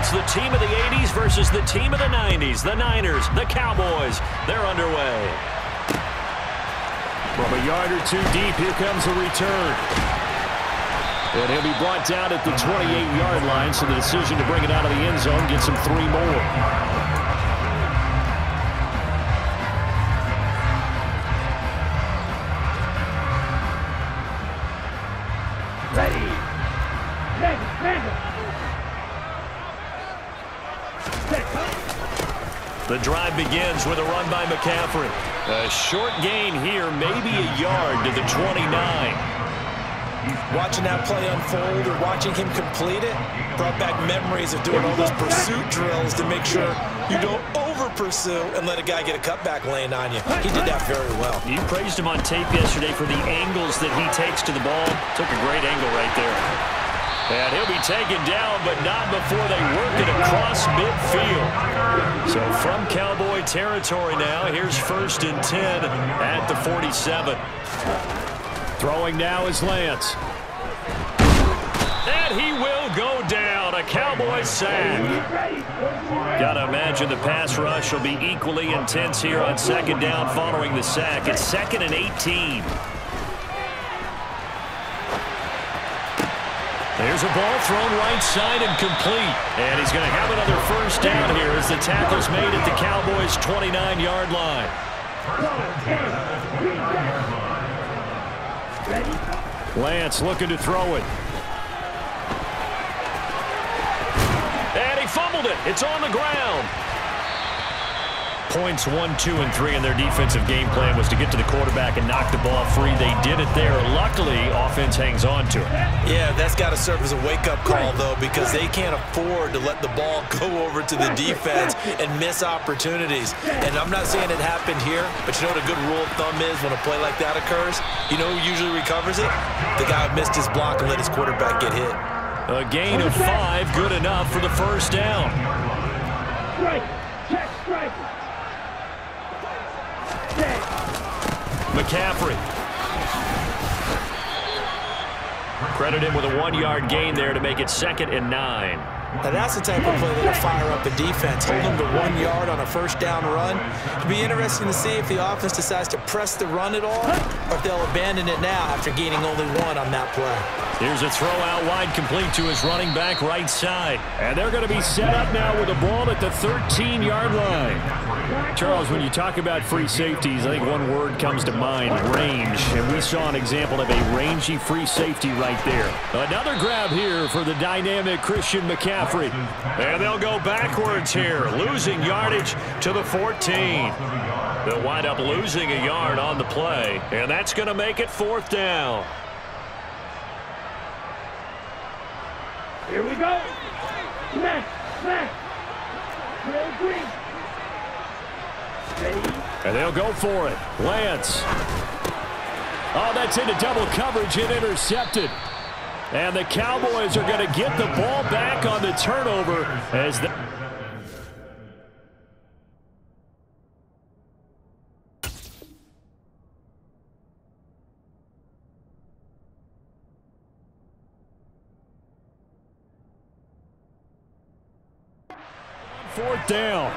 It's the team of the 80s versus the team of the 90s. The Niners, the Cowboys, they're underway. From a yard or two deep, here comes a return. And he'll be brought down at the 28-yard line, so the decision to bring it out of the end zone gets him 3 more. The drive begins with a run by McCaffrey. A short gain here, maybe a yard to the 29. Watching that play unfold or watching him complete it brought back memories of doing all those pursuit drills to make sure you don't over-pursue and let a guy get a cutback lane on you. He did that very well. You praised him on tape yesterday for the angles that he takes to the ball. Took a great angle right there. And he'll be taken down, but not before they work it across midfield. So from Cowboy territory now, here's 1st and 10 at the 47. Throwing now is Lance. And he will go down. A Cowboy sack. Gotta imagine the pass rush will be equally intense here on 2nd down following the sack. It's 2nd and 18. There's a ball thrown right side and complete. And he's going to have another 1st down here as the tackle's made at the Cowboys' 29-yard line. Lance looking to throw it. And he fumbled it. It's on the ground. Points 1, 2, and 3 in their defensive game plan was to get to the quarterback and knock the ball free. They did it there. Luckily, offense hangs on to it. Yeah, that's got to serve as a wake-up call, though, because they can't afford to let the ball go over to the defense and miss opportunities. And I'm not saying it happened here, but you know what a good rule of thumb is when a play like that occurs? You know who usually recovers it? The guy who missed his block and let his quarterback get hit. A gain of 5, good enough for the 1st down. McCaffrey. Credit him with a 1-yard gain there to make it 2nd and 9. Now that's the type of play that'll fire up a defense. Hold them to 1 yard on a 1st down run. It'll be interesting to see if the offense decides to press the run at all or if they'll abandon it now after gaining only 1 on that play. Here's a throw out wide complete to his running back right side. And they're going to be set up now with the ball at the 13-yard line. Charles, when you talk about free safeties, I think one word comes to mind, range. And we saw an example of a rangy free safety right there. Another grab here for the dynamic Christian McCaffrey. And they'll go backwards here, losing yardage to the 14. They'll wind up losing a yard on the play, and that's going to make it 4th down. Here we go. Smack, smack. Real green. And they'll go for it. Lance. Oh, that's into double coverage and intercepted. And the Cowboys are going to get the ball back on the turnover as the... Fourth down.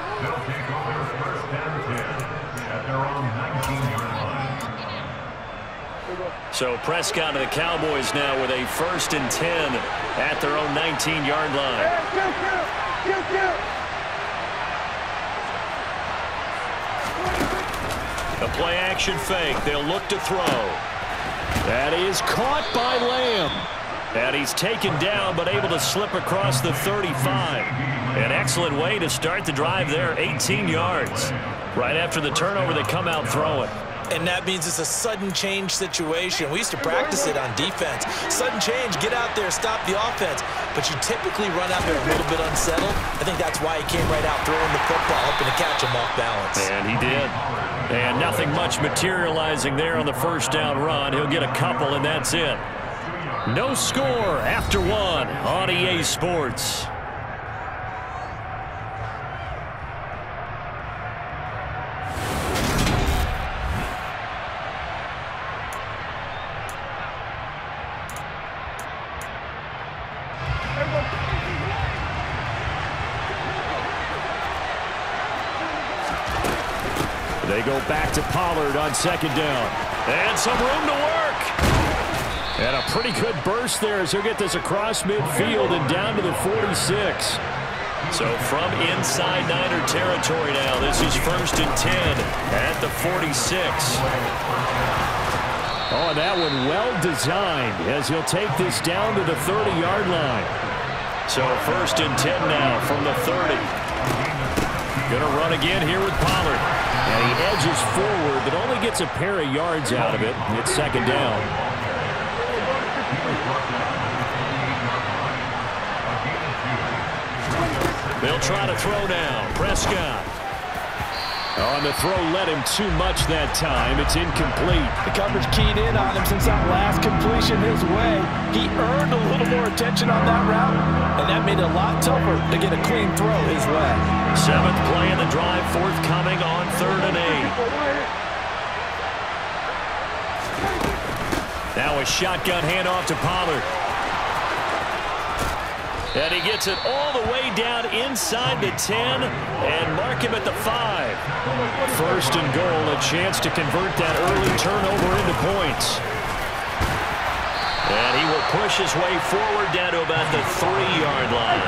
So Prescott and the Cowboys now with a 1st and 10 at their own 19-yard line. A play-action fake. They'll look to throw. That is caught by Lamb. And he's taken down but able to slip across the 35. An excellent way to start the drive there, 18 yards. Right after the turnover, they come out throwing. And that means it's a sudden change situation. We used to practice it on defense. Sudden change, get out there, stop the offense. But you typically run out there a little bit unsettled. I think that's why he came right out throwing the football, hoping to catch him off balance. And he did. And nothing much materializing there on the 1st down run. He'll get a couple, and that's it. No score after 1 on EA Sports. They go back to Pollard on second down. And some room to work. And a pretty good burst there as he'll get this across midfield and down to the 46. So from inside Niner territory now, this is 1st and 10 at the 46. Oh, and that one well designed as he'll take this down to the 30-yard line. So 1st and 10 now from the 30. Going to run again here with Pollard. And he edges forward, but only gets a pair of yards out of it. It's second down. They'll try to throw now. Prescott. On the throw led him too much that time. It's incomplete. The coverage keyed in on him since that last completion his way. He earned a little more attention on that route, and that made it a lot tougher to get a clean throw his way. 7th play in the drive, forthcoming on 3rd and 8. Now a shotgun handoff to Pollard. And he gets it all the way down inside the 10 and mark him at the 5. 1st and goal, a chance to convert that early turnover into points. And he will push his way forward down to about the 3-yard line.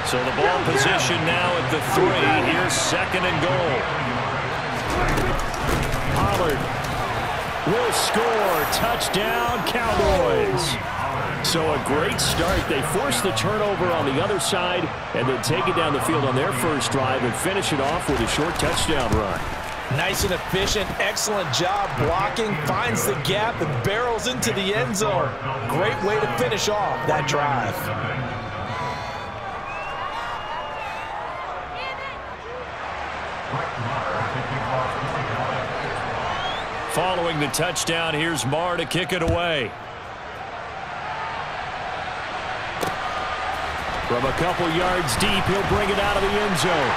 So the ball position now at the 3. Here's 2nd and goal. Pollard will score. Touchdown, Cowboys. So a great start. They force the turnover on the other side and then take it down the field on their first drive and finish it off with a short touchdown run. Nice and efficient. Excellent job blocking. Finds the gap and barrels into the end zone. Great way to finish off that drive. Following the touchdown, here's Marr to kick it away. From a couple yards deep, he'll bring it out of the end zone.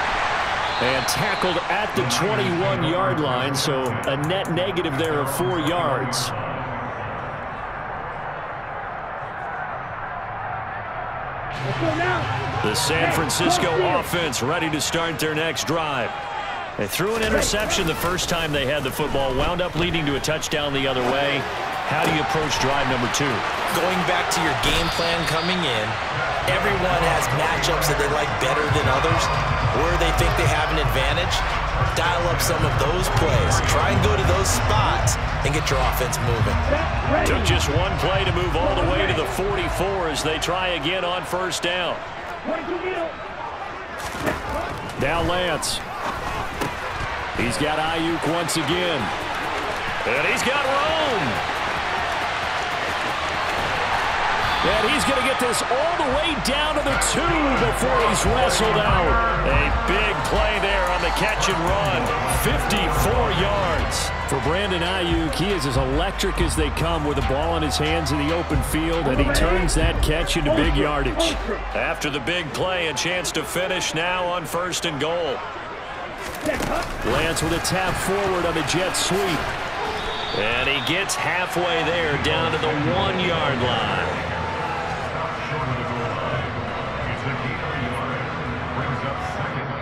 And tackled at the 21-yard line, so a net negative there of 4 yards. The San Francisco offense ready to start their next drive. They threw an interception the first time they had the football, wound up leading to a touchdown the other way. How do you approach drive number 2? Going back to your game plan coming in, everyone has matchups that they like better than others, where they think they have an advantage. Dial up some of those plays. Try and go to those spots and get your offense moving. Took just one play to move all the way to the 44 as they try again on 1st down. Now Lance. He's got Ayuk once again. And he's got Rome. And he's going to get this all the way down to the 2 before he's wrestled out. A big play there on the catch and run. 54 yards. For Brandon Ayuk, he is as electric as they come with the ball in his hands in the open field, and he turns that catch into big yardage. After the big play, a chance to finish now on 1st and goal. Lance with a tap forward on the jet sweep. And he gets halfway there down to the 1-yard line.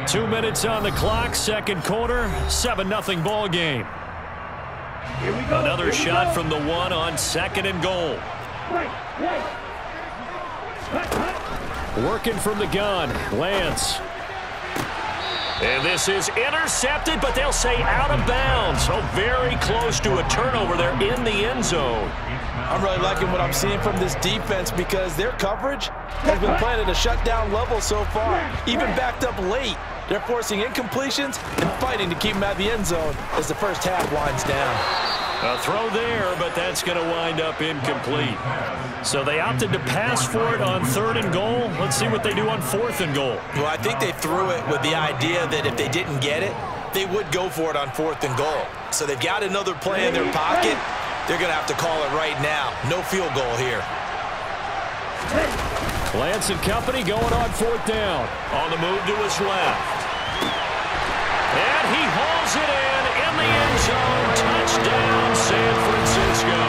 Two minutes on the clock, second quarter, 7-0 ball game. Another shot from the 1 on 2nd and goal. Working from the gun, Lance. And this is intercepted, but they'll say out of bounds. So very close to a turnover there in the end zone. I'm really liking what I'm seeing from this defense because their coverage has been playing at a shutdown level so far. Even backed up late, they're forcing incompletions and fighting to keep them out of the end zone as the first half winds down. A throw there, but that's going to wind up incomplete. So they opted to pass for it on 3rd and goal. Let's see what they do on 4th and goal. Well, I think they threw it with the idea that if they didn't get it, they would go for it on 4th and goal. So they've got another play in their pocket. They're going to have to call it right now. No field goal here. Lance and company going on 4th down. On the move to his left. And he hauls it in the end zone. Touchdown, San Francisco.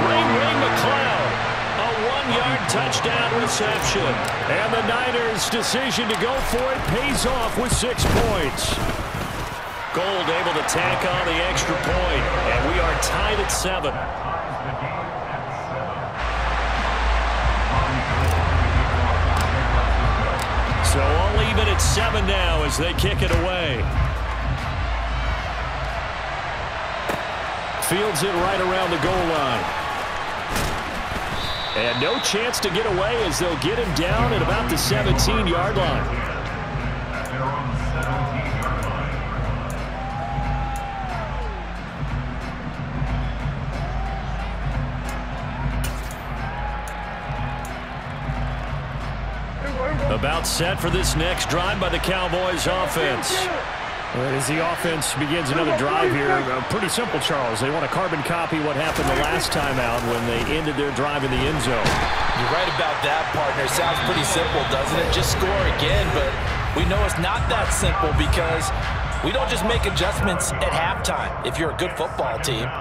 Ring McLeod. A 1-yard touchdown reception. And the Niners' decision to go for it pays off with 6 points. Gold able to tack on the extra point, and we are tied at 7. So all even at 7 now as they kick it away. Fields it right around the goal line. And no chance to get away as they'll get him down at about the 17-yard line. About set for this next drive by the Cowboys offense. As the offense begins another drive here, pretty simple, Charles. They want to carbon copy what happened the last time out when they ended their drive in the end zone. You're right about that, partner. Sounds pretty simple, doesn't it? Just score again, but we know it's not that simple because we don't just make adjustments at halftime if you're a good football team.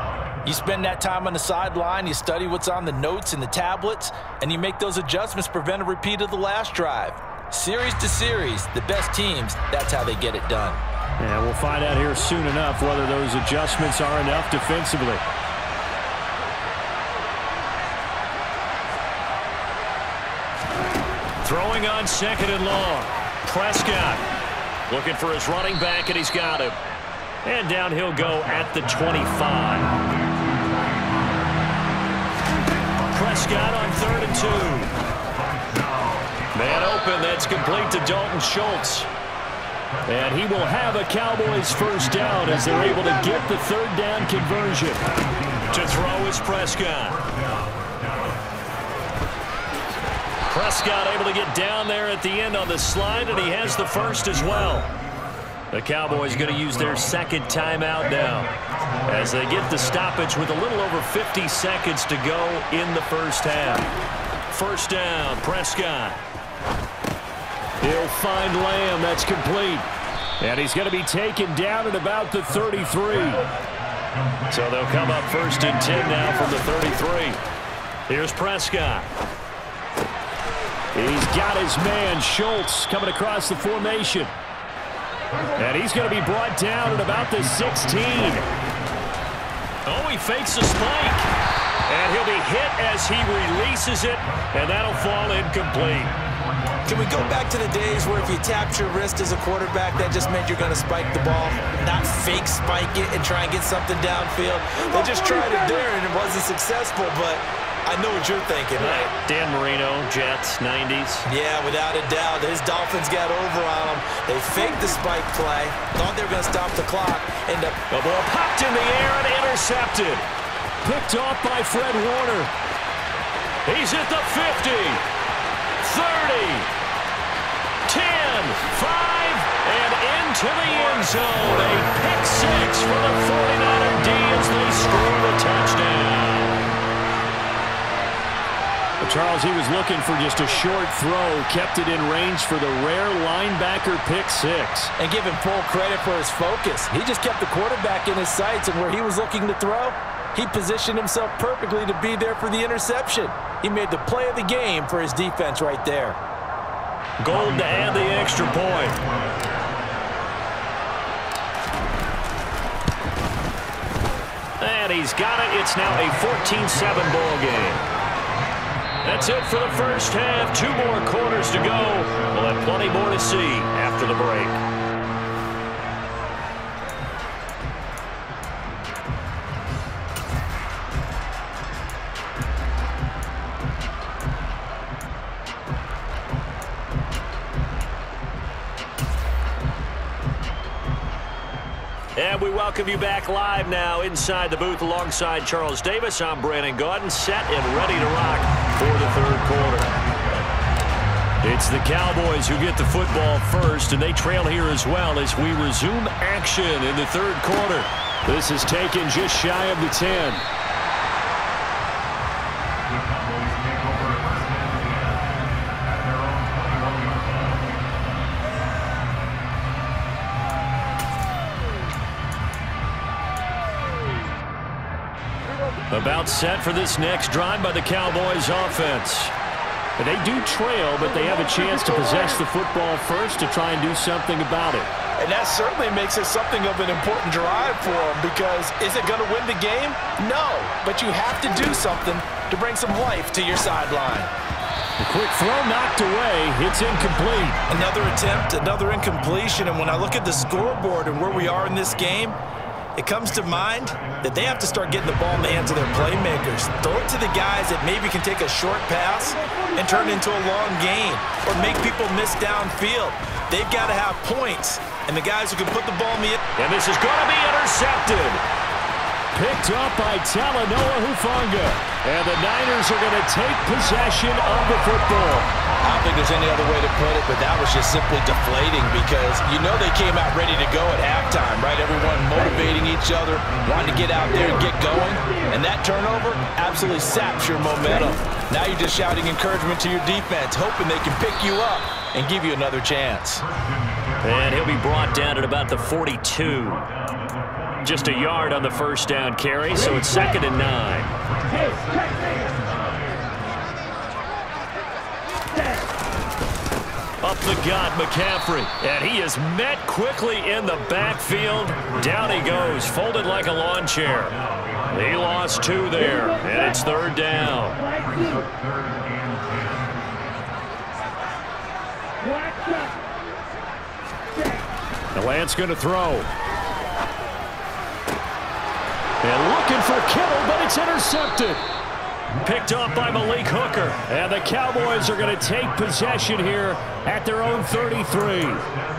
You spend that time on the sideline, you study what's on the notes and the tablets, and you make those adjustments to prevent a repeat of the last drive. Series to series, the best teams, that's how they get it done. And we'll find out here soon enough whether those adjustments are enough defensively. Throwing on 2nd and long. Prescott looking for his running back, and he's got him. And down he'll go at the 25. Prescott on 3rd and 2. Man open, that's complete to Dalton Schultz. And he will have a Cowboys first down as they're able to get the 3rd down conversion. To throw is Prescott. Prescott able to get down there at the end on the slide, and he has the first as well. The Cowboys going to use their 2nd timeout now as they get the stoppage with a little over 50 seconds to go in the first half. First down, Prescott. He'll find Lamb. That's complete. And he's going to be taken down at about the 33. So they'll come up 1st and 10 now from the 33. Here's Prescott. He's got his man, Schultz, coming across the formation. And he's going to be brought down at about the 16. Oh, he fakes a spike. And he'll be hit as he releases it, and that'll fall incomplete. Can we go back to the days where if you tapped your wrist as a quarterback, that just meant you're going to spike the ball, not fake spike it and try and get something downfield? They just tried it there, and it wasn't successful, but I know what you're thinking, right? Dan Marino, Jets, 90s. Yeah, without a doubt. His Dolphins got over on him. They faked the spike play, thought they were going to stop the clock, and the ball popped in the air and intercepted. Picked off by Fred Warner. He's at the 50, 30, 10, 5, and into the end zone. A pick 6 for the 49er D as they score the touchdown. Charles, he was looking for just a short throw, kept it in range for the rare linebacker pick 6. And give him full credit for his focus. He just kept the quarterback in his sights, and where he was looking to throw, he positioned himself perfectly to be there for the interception. He made the play of the game for his defense right there. Gold to add the extra point. And he's got it. It's now a 14-7 ball game. That's it for the first half. 2 more quarters to go. We'll have plenty more to see after the break. And we welcome you back live now inside the booth alongside Charles Davis. I'm Brandon Gaudin, set and ready to rock for the 3rd quarter. It's the Cowboys who get the football first, and they trail here as well as we resume action in the 3rd quarter. This is taken just shy of the 10. About set for this next drive by the Cowboys offense. They do trail, but they have a chance to possess the football first to try and do something about it. And that certainly makes it something of an important drive for him, because is it going to win the game? No, but you have to do something to bring some life to your sideline. The quick throw knocked away. It's incomplete. Another attempt, another incompletion, and when I look at the scoreboard and where we are in this game, it comes to mind that they have to start getting the ball in the hands of their playmakers. Throw it to the guys that maybe can take a short pass and turn it into a long gain or make people miss downfield. They've got to have points, and the guys who can put the ball in the end. And this is going to be intercepted. Picked up by Talanoa Hufanga. And the Niners are going to take possession of the football. I don't think there's any other way to put it, but that was just simply deflating, because you know they came out ready to go at halftime, right? Everyone motivating each other, wanting to get out there and get going. And that turnover absolutely saps your momentum. Now you're just shouting encouragement to your defense, hoping they can pick you up and give you another chance. And he'll be brought down at about the 42. Just a yard on the first down carry, so it's 2nd and 9. Up the gut, McCaffrey, and he is met quickly in the backfield. Down he goes, folded like a lawn chair. He lost 2 there, and it's 3rd down. The Lance going to throw. And looking for Kittle, but it's intercepted. Picked up by Malik Hooker. And the Cowboys are going to take possession here at their own 33.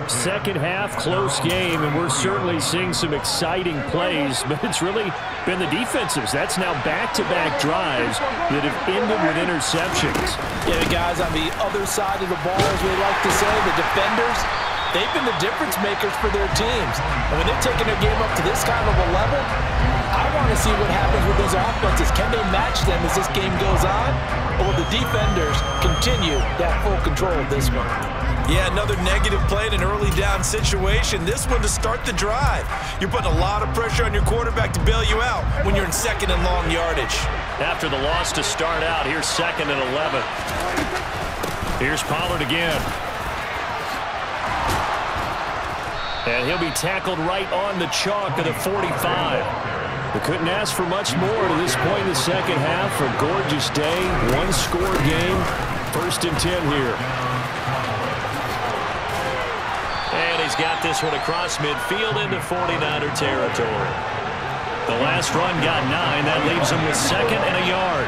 Second half, close game, and we're certainly seeing some exciting plays, but it's really been the defensives. That's now back-to-back drives that have ended with interceptions. Yeah, the guys on the other side of the ball, as we like to say, the defenders, they've been the difference makers for their teams. And when they're taking their game up to this kind of a level, I want to see what happens with those offenses. Can they match them as this game goes on? Or will the defenders continue to have full control of this one? Yeah, another negative play in an early down situation. This one to start the drive. You're putting a lot of pressure on your quarterback to bail you out when you're in 2nd and long yardage. After the loss to start out, here's 2nd and 11. Here's Pollard again. And he'll be tackled right on the chalk of the 45. They couldn't ask for much more to this point in the second half. A gorgeous day, one-score game. 1st and 10 here. And he's got this one across midfield into 49er territory. The last run got 9. That leaves him with 2nd and a yard.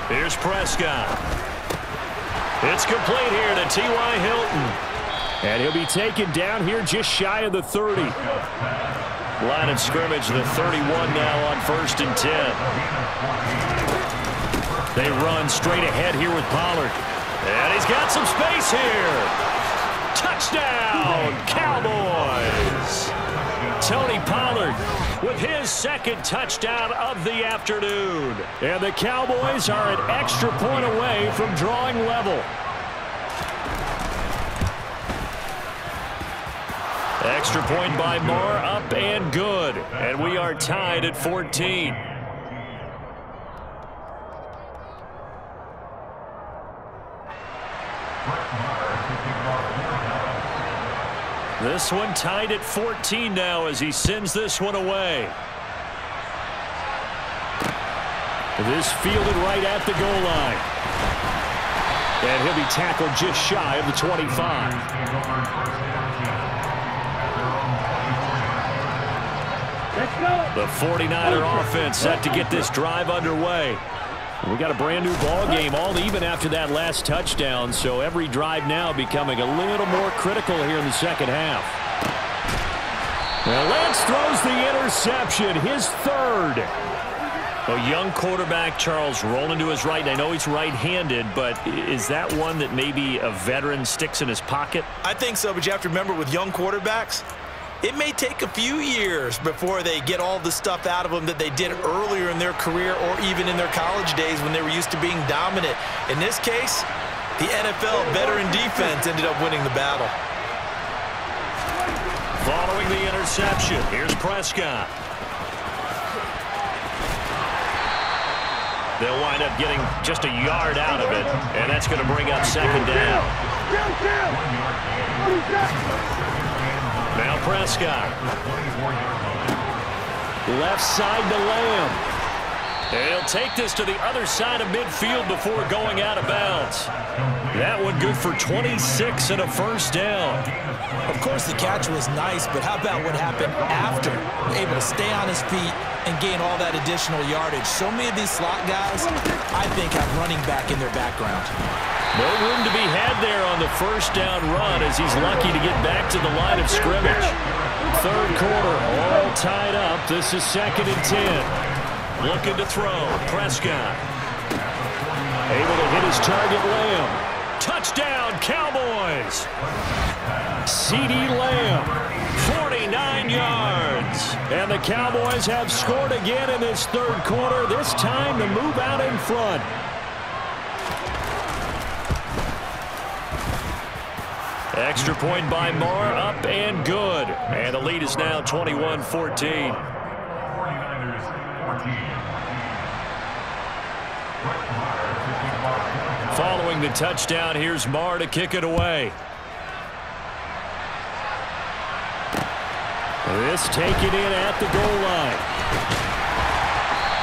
Here's Prescott. It's complete here to T.Y. Hilton. And he'll be taken down here just shy of the 30. Line of scrimmage, the 31 now on 1st and 10. They run straight ahead here with Pollard. And he's got some space here. Touchdown, Cowboys. Tony Pollard with his 2nd touchdown of the afternoon. And the Cowboys are an extra point away from drawing level. Extra point by Moore, up and good. And we are tied at 14. This one tied at 14 now as he sends this one away. This fielded right at the goal line. And he'll be tackled just shy of the 25. Let's go. The 49er offense set to get this drive underway. We got a brand new ball game, all even after that last touchdown, so every drive now becoming a little more critical here in the second half. Well, Lance throws the interception, his 3rd. A young quarterback, Charles, rolling to his right. I know he's right-handed, but is that one that maybe a veteran sticks in his pocket? I think so, but you have to remember with young quarterbacks, it may take a few years before they get all the stuff out of them that they did earlier in their career or even in their college days when they were used to being dominant. In this case, the NFL veteran defense ended up winning the battle. Following the interception, here's Prescott. They'll wind up getting just a yard out of it, and that's going to bring up second down. Now Prescott. Left side to Lamb. And he'll take this to the other side of midfield before going out of bounds. That one good for 26 and a first down. Of course, the catch was nice, but how about what happened after? Able to stay on his feet and gain all that additional yardage. So many of these slot guys, I think, have running back in their background. No room to be had there on the first down run as he's lucky to get back to the line of scrimmage. Third quarter, all tied up. This is 2nd and 10. Looking to throw. Prescott. Able to hit his target, Lamb. Touchdown, Cowboys. CeeDee Lamb, 49 yards. And the Cowboys have scored again in this third quarter, this time to move out in front. Extra point by Marr, up and good. And the lead is now 21-14. Following the touchdown, here's Marr to kick it away. This taken in at the goal line.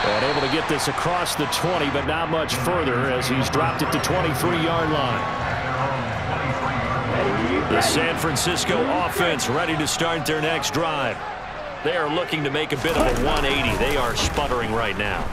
And able to get this across the 20, but not much further as he's dropped it to 23-yard line. The San Francisco offense ready to start their next drive. They are looking to make a bit of a 180. They are sputtering right now.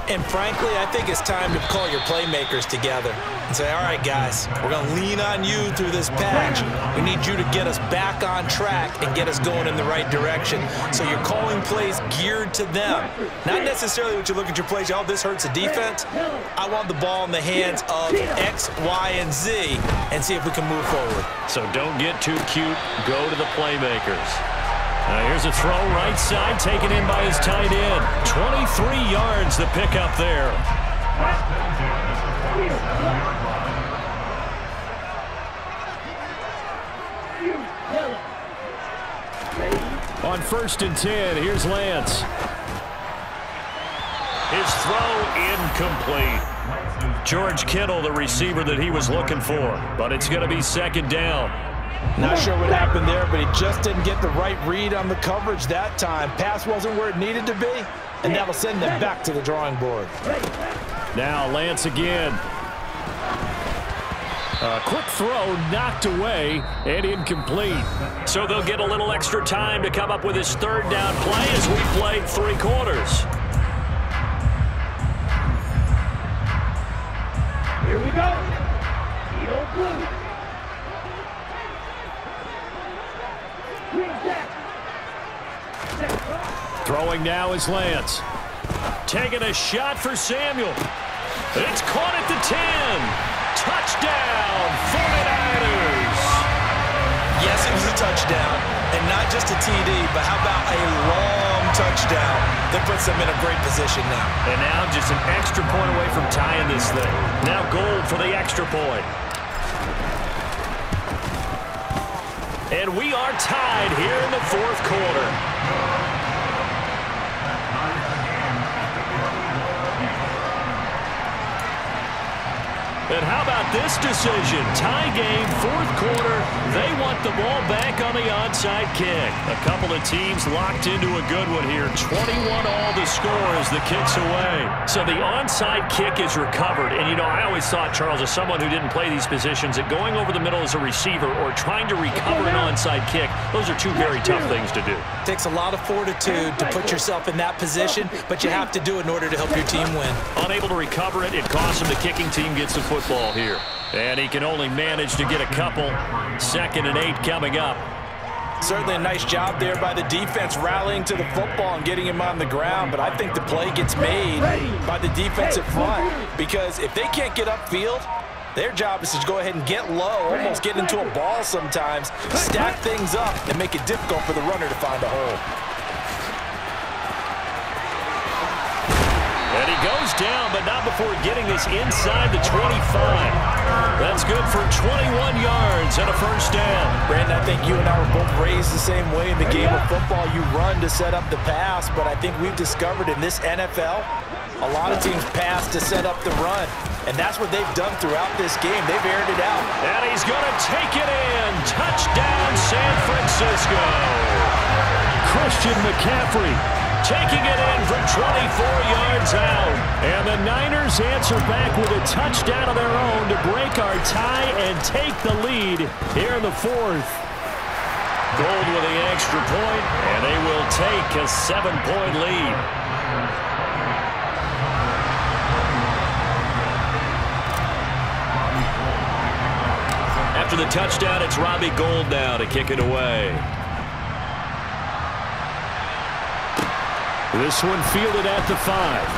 And frankly, I think it's time to call your playmakers together and say, all right, guys, we're going to lean on you through this patch. We need you to get us back on track and get us going in the right direction. So you're calling plays geared to them. Not necessarily what you look at your plays, oh, this hurts the defense. I want the ball in the hands of X, Y, and Z and see if we can move forward. So don't get too cute. Go to the playmakers. Here's a throw right side taken in by his tight end. 23 yards the pickup there. On 1st and 10, here's Lance. His throw incomplete. George Kittle, the receiver that he was looking for, but it's going to be 2nd down. Not sure what happened there, but he just didn't get the right read on the coverage that time. Pass wasn't where it needed to be, and that'll send them back to the drawing board. Now Lance again. A quick throw knocked away and incomplete. So they'll get a little extra time to come up with his 3rd down play as we played 3 quarters. Here we go. Eagle blue. Throwing now is Lance. Taking a shot for Samuel. It's caught at the 10. Touchdown, 49ers. Yes, it was a touchdown, and not just a TD, but how about a long touchdown that puts them in a great position now. And now just an extra point away from tying this thing. Now gold for the extra point. And we are tied here in the 4th quarter. And how about this decision? Tie game, 4th quarter. They want the ball back on the onside kick. A couple of teams locked into a good one here. 21 all the score as the kick's away. So the onside kick is recovered. And, you know, I always thought, Charles, as someone who didn't play these positions, that going over the middle as a receiver or trying to recover an onside kick, those are 2 very tough things to do. It takes a lot of fortitude to put yourself in that position, but you have to do it in order to help your team win. Unable to recover it, it costs him. The kicking team gets the football here. And he can only manage to get a couple. 2nd and 8 coming up. Certainly a nice job there by the defense rallying to the football and getting him on the ground, but I think the play gets made by the defensive front because if they can't get upfield, their job is to go ahead and get low, almost get into a ball sometimes, stack things up, and make it difficult for the runner to find a hole. And he goes down, but not before getting this inside the 25. That's good for 21 yards and a first down. Brandon, I think you and I were both raised the same way in the game of football. You run to set up the pass, but I think we've discovered in this NFL, A lot of teams pass to set up the run, and that's what they've done throughout this game. They've aired it out. And he's going to take it in. Touchdown, San Francisco. Christian McCaffrey taking it in from 24 yards out. And the Niners answer back with a touchdown of their own to break our tie and take the lead here in the fourth. Gold with the extra point, and they will take a 7-point lead. After the touchdown, it's Robbie Gould now to kick it away. This one fielded at the 5.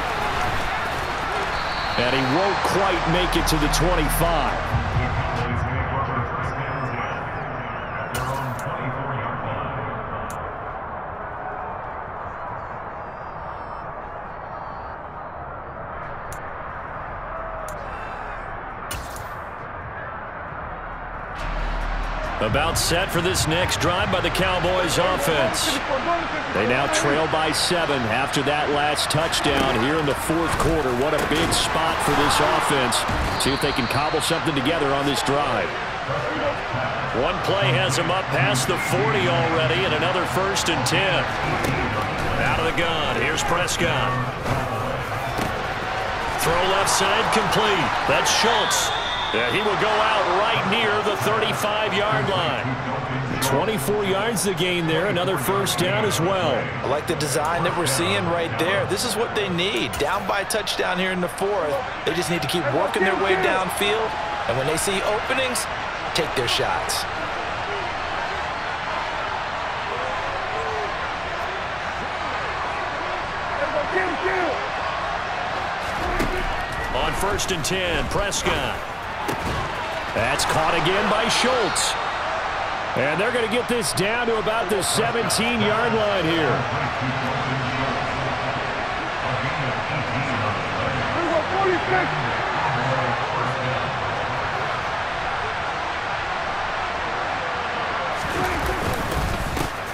And he won't quite make it to the 25. About set for this next drive by the Cowboys offense. They now trail by 7 after that last touchdown here in the fourth quarter. What a big spot for this offense. See if they can cobble something together on this drive. One play has them up past the 40 already, and another 1st and 10. Out of the gun, here's Prescott. Throw left side complete. That's Schultz. Yeah, he will go out right near the 35-yard line. 24 yards to gain there. Another 1st down as well. I like the design that we're seeing right there. This is what they need. Down by a touchdown here in the fourth. They just need to keep working their way downfield. And when they see openings, take their shots. On 1st and 10, Prescott. That's caught again by Schultz. And they're going to get this down to about the 17-yard line here.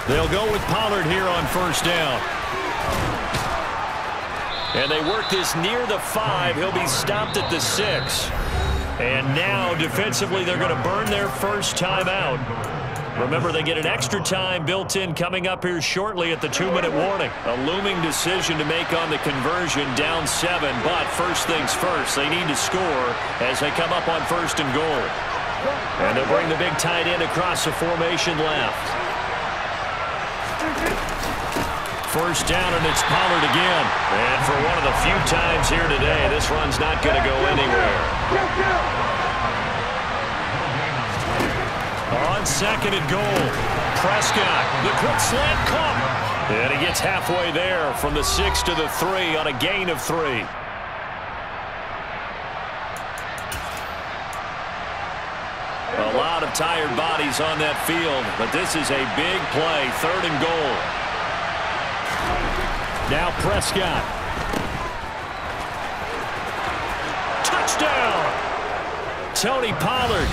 They'll go with Pollard here on 1st down. And they work this near the 5. He'll be stopped at the 6. And now, defensively, they're going to burn their first time out. Remember, they get an extra time built in coming up here shortly at the 2-minute warning. A looming decision to make on the conversion, down 7. But first things first, they need to score as they come up on 1st and goal. And they'll bring the big tight end across the formation left. 1st down, and it's Pollard again. And for one of the few times here today, this run's not going to go anywhere. On 2nd and goal, Prescott, the quick slant caught. And he gets halfway there from the 6 to the 3 on a gain of 3. A lot of tired bodies on that field, but this is a big play, 3rd and goal. Now Prescott. Touchdown! Tony Pollard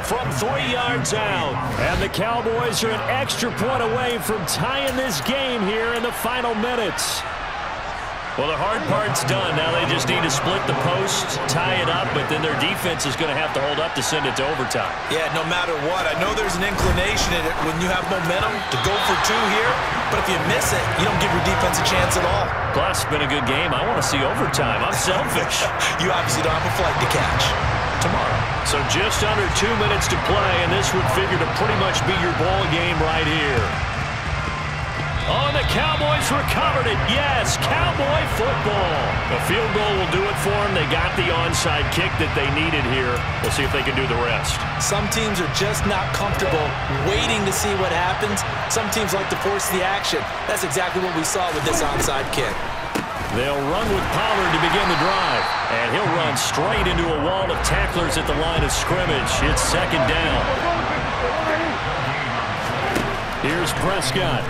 from 3 yards out. And the Cowboys are an extra point away from tying this game here in the final minutes. Well, the hard part's done. Now they just need to split the post, tie it up, but then their defense is going to have to hold up to send it to overtime. Yeah, no matter what. I know there's an inclination in it when you have momentum to go for 2 here, but if you miss it, you don't give your defense a chance at all. Plus, it's been a good game. I want to see overtime. I'm selfish. You obviously don't have a flight to catch. Tomorrow. So just under 2 minutes to play, and this would figure to pretty much be your ball game right here. Oh, the Cowboys recovered it. Yes, Cowboy football. The field goal will do it for them. They got the onside kick that they needed here. We'll see if they can do the rest. Some teams are just not comfortable waiting to see what happens. Some teams like to force the action. That's exactly what we saw with this onside kick. They'll run with Pollard to begin the drive. And he'll run straight into a wall of tacklers at the line of scrimmage. It's 2nd down. Here's Prescott.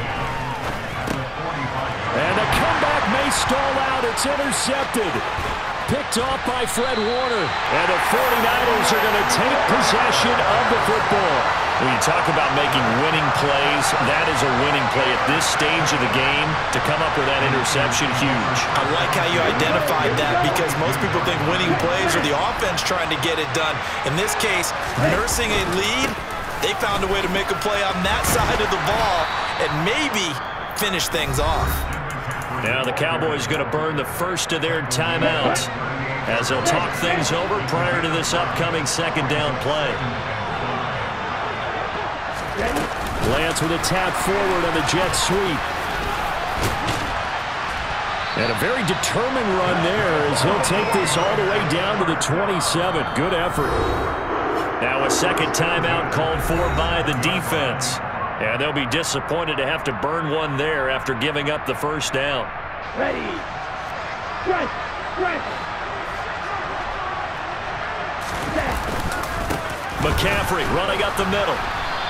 And the comeback may stall out. It's intercepted. Picked off by Fred Warner. And the 49ers are going to take possession of the football. When you talk about making winning plays, that is a winning play at this stage of the game. To come up with that interception, huge. I like how you identified that because most people think winning plays are the offense trying to get it done. In this case, nursing a lead, they found a way to make a play on that side of the ball and maybe finish things off. Now the Cowboys going to burn the first of their timeouts as they'll talk things over prior to this upcoming second down play. Lance with a tap forward on the jet sweep. And a very determined run there as he'll take this all the way down to the 27. Good effort. Now a second timeout called for by the defense. And they'll be disappointed to have to burn one there after giving up the first down. Ready. Press. McCaffrey running up the middle.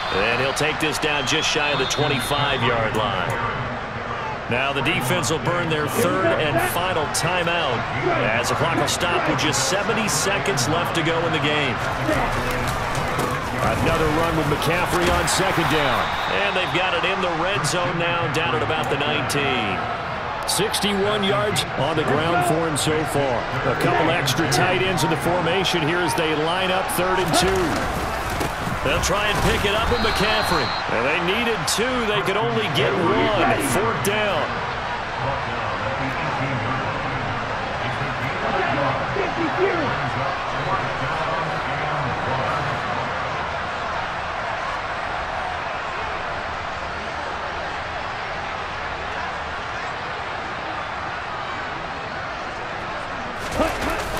And he'll take this down just shy of the 25-yard line. Now the defense will burn their third and final timeout as the clock will stop with just 70 seconds left to go in the game. Another run with McCaffrey on second down. And they've got it in the red zone now, down at about the 19. 61 yards on the ground for him so far. A couple extra tight ends in the formation here as they line up 3rd and 2. They'll try and pick it up with McCaffrey. And they needed 2. They could only get 1. 4th down.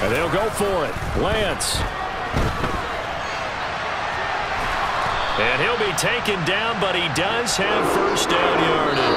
And they'll go for it. Lance. And he'll be taken down, but he does have first down yardage.